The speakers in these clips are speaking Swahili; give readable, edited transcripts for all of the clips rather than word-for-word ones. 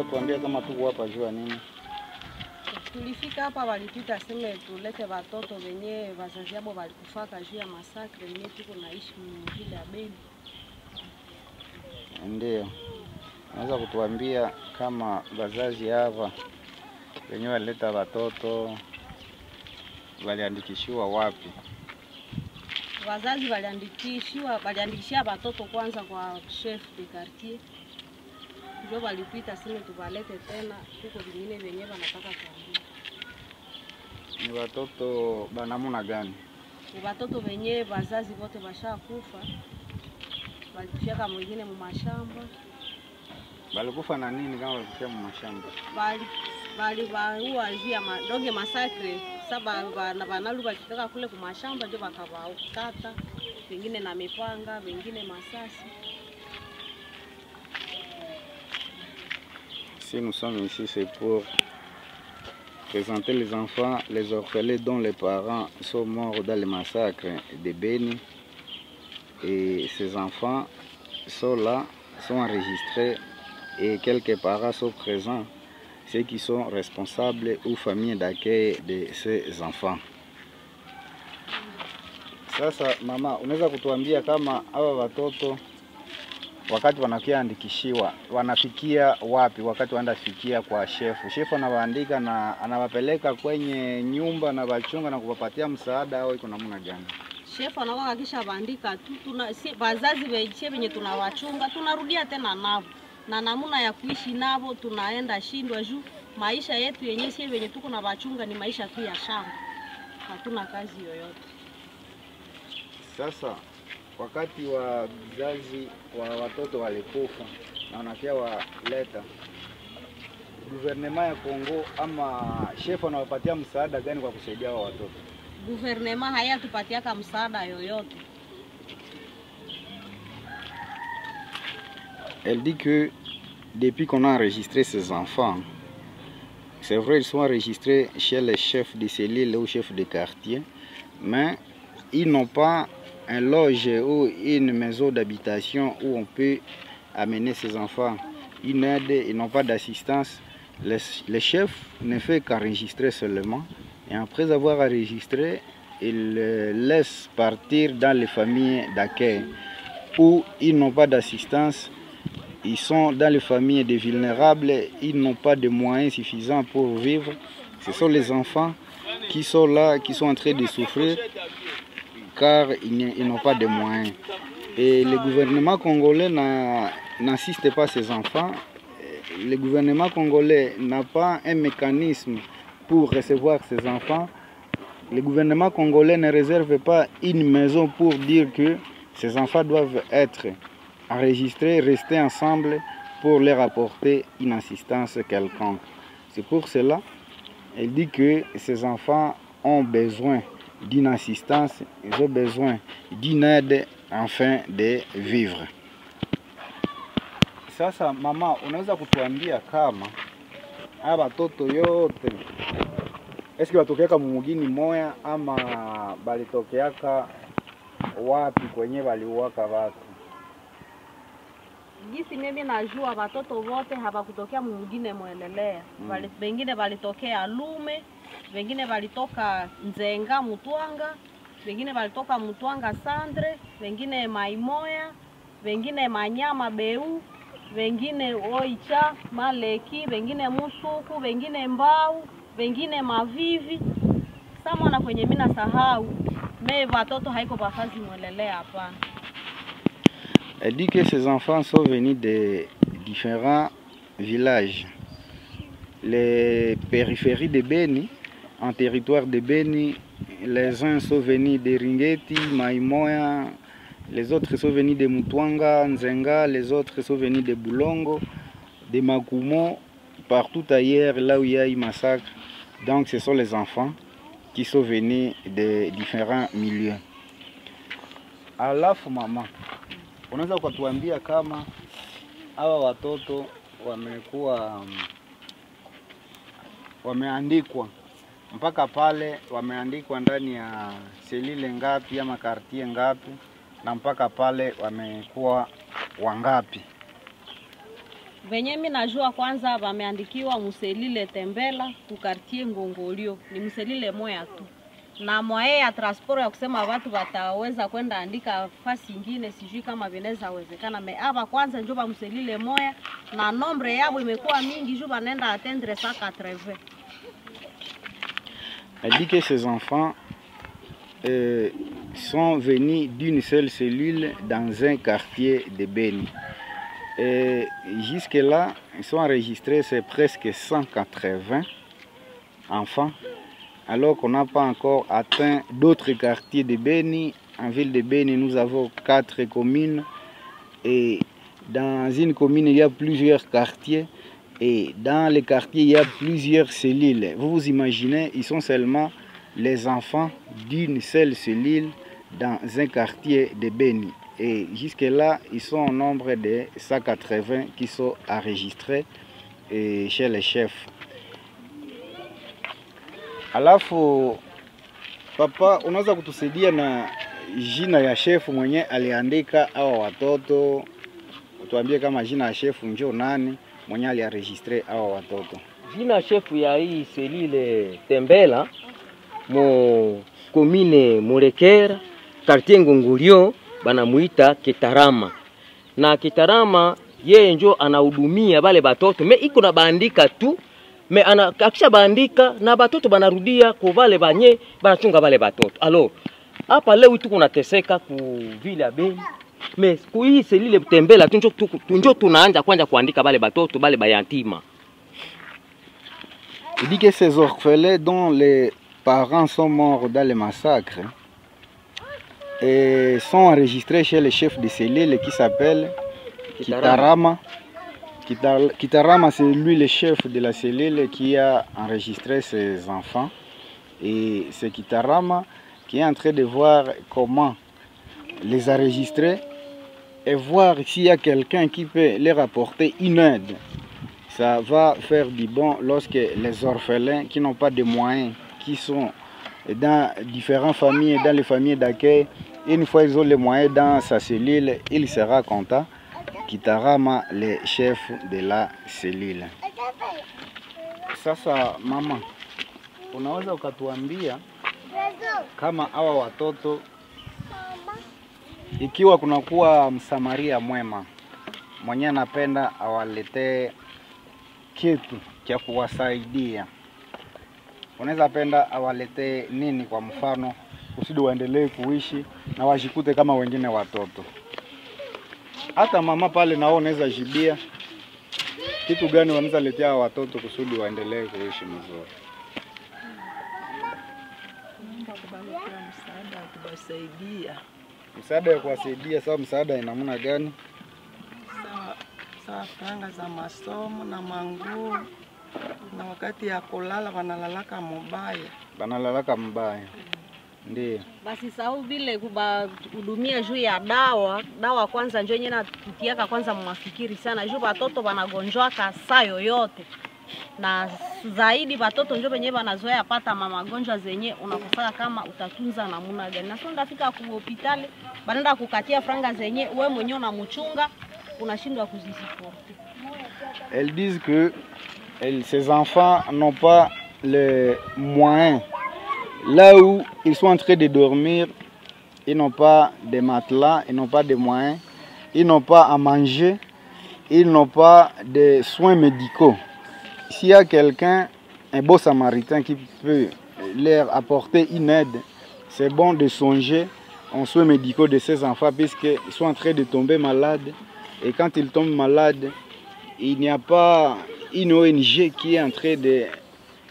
unaweza tuambia kama tuko hapa jua nini? Tulifika hapa walipita sema tulete watoto wenye wazazi wao walikufaka juu ya masakre yenyewe tuko naishi mvile ya Beni. Ndio. Unaweza kutuambia kama wazazi hapa wenyewe walileta watoto waliandikishiwa wapi? Wazazi waliandikishia watoto kwanza kwa chef de quartier. Ndio walipita sema tuwalete tena tuko vingine wenyewe wanataka kuambia. Ni watoto banamuna gani? Ni watoto wenyewe wazazi wote washakufa. Walifia kama wengine mu mashamba. Walikufa na nini kama walifia mu mashamba? Waliwaua njia madonge masakre. Saba wanalu wakitaka kule kwa mashamba ndio wakawaukata. Wengine na mipanga, wengine masasi. Si nous sommes ici, c'est pour présenter les enfants, les orphelins dont les parents sont morts dans le massacre de Beni. Et ces enfants sont là, sont enregistrés et quelques parents sont présents, ceux qui sont responsables ou familles d'accueil de ces enfants. Sasa mama, unaweza kutuambia kama hawa watoto wakati wanakiandikishiwa wanafikia wapi? Wakati wanafikia kwa shefu, shefu anawaandika na anawapeleka kwenye nyumba na wachunga na kuwapatia msaada au iko namna gani? Shefu anakuwa kisha bandika tu wazazi wenye tunawachunga tunarudia tena navo na namuna ya kuishi navo tunaenda shindwa juu maisha yetu yenyewe sisi wenye tuko na wachunga ni maisha tu ya shamba, hatuna kazi yoyote. Sasa wakati wa wazazi wa watoto walikufa na wanafia waleta, gouvernement ya Kongo ama shefu anawapatia msaada gani kwa kusaidia hao watoto? Gouvernement hayatupatiaka msaada yoyote. Elle dit que depuis qu'on a enregistré ces enfants, c'est vrai ils sont enregistrés chez les chefs de cellule ou chefs de quartier, mais ils n'ont pas un loge ou une maison d'habitation où on peut amener ces enfants. Une aide, ils n'ont pas d'assistance. Le chef ne fait qu'enregistrer seulement. Et après avoir enregistré, il laisse partir dans les familles d'accueil où ils n'ont pas d'assistance. Ils sont dans les familles des vulnérables, ils n'ont pas de moyens suffisants pour vivre. Ce sont les enfants qui sont là, qui sont en train de souffrir car ils n'ont pas de moyens. Et le gouvernement congolais n'assiste pas ces enfants. Le gouvernement congolais n'a pas un mécanisme pour recevoir ces enfants. Le gouvernement congolais ne réserve pas une maison pour dire que ces enfants doivent être enregistrés, rester ensemble pour leur apporter une assistance quelconque. C'est pour cela qu'elle dit que ces enfants ont besoin d'une assistance, ils ont besoin d'une aide afin de vivre. Sasa mama, unaweza kutuambia kama haya watoto yote eski watokeaka mumugini moya ama balitokeaka wapi kwenye waliuaka watu? Gisi mimi najua watoto wote hawakutokea mwingine mwelelea. Wengine walitokea Lume, wengine walitoka Nzenga Mutwanga, wengine walitoka Mutwanga Sandre, wengine Maimoya, wengine Manyama Beu, wengine Oicha Maleki, wengine Musuku, wengine Mbau, wengine Mavivi. Samona kwenye mina sahau, watoto haiko bafazi mwelelea hapana. Elle dit que ces enfants sont venus de différents villages. Les périphéries de Beni, en territoire de Beni, les uns sont venus de Ringeti, Maimoya, les autres sont venus de Mutwanga, Nzenga, les autres sont venus de Boulongo, de Makumo, partout ailleurs là où il y a eu massacre. Donc ce sont les enfants qui sont venus de différents milieux. Alafu mama, unaweza kutuambia kama hawa watoto wamekuwa wameandikwa mpaka pale, wameandikwa ndani ya selile ngapi ama quartier ngapi, na mpaka pale wamekuwa wangapi? Venye mimi najua kwanza wameandikiwa Muselile Tembela ku quartier Ngongolio. Ni Muselile moya tu. Na mwae ya transport ya kusema watu wataweza kwenda andika fasi nyingine sijui kama vinaweza wezekana. Me hapa kwanza njoo ba Muselile moya na nombre yao imekuwa mingi njoo wanaenda atteindre 180. Elle dit que ces enfants sont venus d'une seule cellule dans un quartier de Beni. Et jusque-là, ils sont enregistrés, c'est presque 180 enfants, alors qu'on n'a pas encore atteint d'autres quartiers de Beni. En ville de Beni, nous avons 4 communes, et dans une commune, il y a plusieurs quartiers, et dans les quartiers, il y a plusieurs cellules. Vous vous imaginez, ils sont seulement les enfants d'une seule cellule dans un quartier de Beni. Et jusque-là, ils sont au nombre de 180 qui sont enregistrés chez les chefs. Alafu, papa, unaweza kutusaidia na jina ya chef mwenye aliandika hawa watoto? Utuambie kama jina ya chef njoo nani mwenye alienregistre hawa watoto. Jina chef ya hii selile Tembela mo commune Murekera quartier Ngongolio banamuita Kitarama. Na Kitarama yeye njo anahudumia wale batoto. Me iko na bandika tu. Me akisha bandika na batoto banarudia kwa wale banye banachunga wale batoto. Alors hapa leo tuko nateseka ku vile ya Beni. Me ku hii selile Tembela tunjo tunaanza kwanza kuandika wale batoto wale bayatima. Il dit que ces orphelins dont les parents sont morts dans le massacre et sont enregistrés chez le chef de cellule qui s'appelle Kitarama. Kitarama, c'est lui le chef de la cellule qui a enregistré ses enfants. Et c'est Kitarama qui est en train de voir comment les enregistrer et voir s'il y a quelqu'un qui peut leur apporter une aide. Ça va faire du bon lorsque les orphelins qui n'ont pas de moyens, qui sont dans différentes familles, dans les familles d'accueil, une fois ils ont les moyens dans sa cellule, il sera content. Kitarama, le chef de la cellule. Sasa mama, unaweza ukatuambia kama hawa watoto ikiwa kunakuwa msamaria mwema mwenye anapenda awaletee kitu cha kuwasaidia, unaweza penda awaletee nini kwa mfano kusudi waendelee kuishi na wajikute kama wengine watoto? Hata mama pale nao unaweza jibia kitu gani wanaweza letea watoto kusudi waendelee kuishi mzuri? Msaada ya kuwasaidia. Sawa, msaada ina namna gani? Sawa, franga za masomo na manguo, na wakati ya kulala wanalalaka mbaya. Wanalalaka mbaya. Ndiyo. Basi sawa vile kubahudumia juu ya dawa kwanza njoo nyena tutiaka kwanza mwafikiri sana juu watoto wanagonjwaka saa yoyote. Na zaidi watoto njoo wenyewe wanazoea pata magonjwa zenye unakosaka kama utatunza namna gani. Na sio ndafika ku hospitali banaenda kukatia franga zenye wewe mwenyewe unamchunga unashindwa kuzisupport. Elles disent que ces enfants n'ont pas les moyens. Là où ils sont en train de dormir, ils n'ont pas de matelas, ils n'ont pas de moyens, ils n'ont pas à manger, ils n'ont pas de soins médicaux. S'il y a quelqu'un, un beau samaritain qui peut leur apporter une aide, c'est bon de songer aux soins médicaux de ces enfants puisqu'ils sont en train de tomber malades. Et quand ils tombent malades, il n'y a pas une ONG qui est en train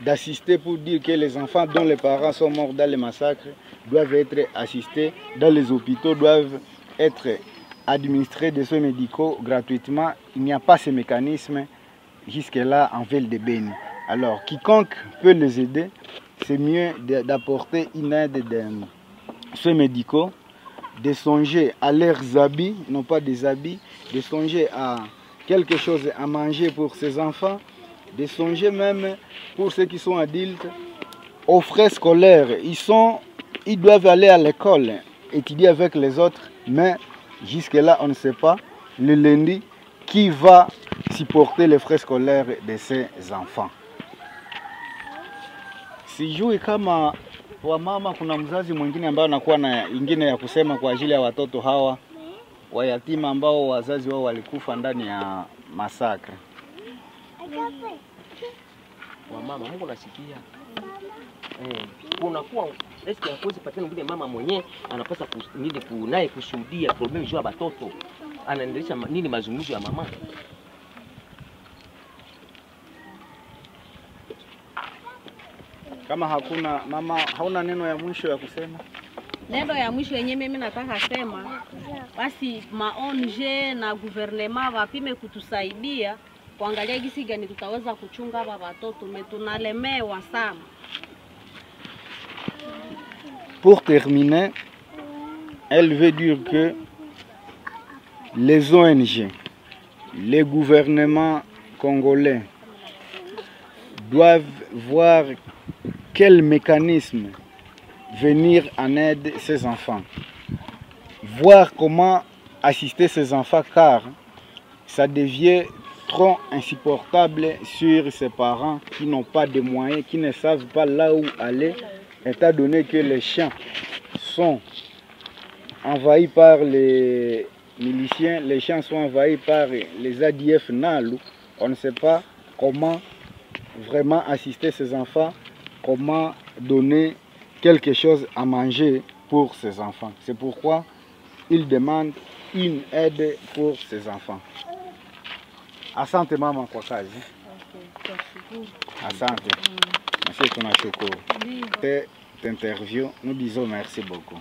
d'assister pour dire que les enfants dont les parents sont morts dans les massacres doivent être assistés dans les hôpitaux, doivent être administrés des soins médicaux gratuitement. Il n'y a pas ce mécanisme jusque-là en ville de Beni. Alors, quiconque peut les aider, c'est mieux d'apporter une aide de soins médicaux, de songer à leurs habits, non pas des habits, de songer à quelque chose à manger pour ces enfants, de songer même pour ceux qui sont adultes aux frais scolaires. Ils doivent aller à l'école, étudier avec les autres, mais jusque-là on ne sait pas le lundi qui va supporter les frais scolaires de ces enfants. Sijui kama wamama kuna mzazi mwingine ambaye anakuwa na ingine ya kusema kwa ajili ya watoto hawa wayatima ambao wazazi wao walikufa ndani ya masakre. Wamama, Mungu nasikia. Kunakuwa riski ya kuweza patana mwingine mama mwenyewe anapaswa naye kushuhudia problem juu ya watoto. Anaendelea nini mazungumzo ya mama? Kama hakuna mama, hauna neno ya mwisho ya kusema? Neno ya mwisho yenyewe mimi nataka sema basi maonje na gouvernement wapime kutusaidia kuangalia gisi gani tutaweza kuchunga hapa watoto, tunalemewa sana. Pour terminer, elle veut dire que les ONG, les gouvernements congolais doivent voir quel mécanisme venir en aide ces enfants. Voir comment assister ces enfants, car ça devient trop insupportable sur ces parents qui n'ont pas de moyens, qui ne savent pas là où aller, étant donné que les champs sont envahis par les miliciens, les champs sont envahis par les ADF Nalu. On ne sait pas comment vraiment assister ces enfants, comment donner quelque chose à manger pour ces enfants. C'est pourquoi ils demandent une aide pour ces enfants. Asante mama kwa kazi. Asante. Merci tunashukuru. Cette interview, nous disons merci beaucoup.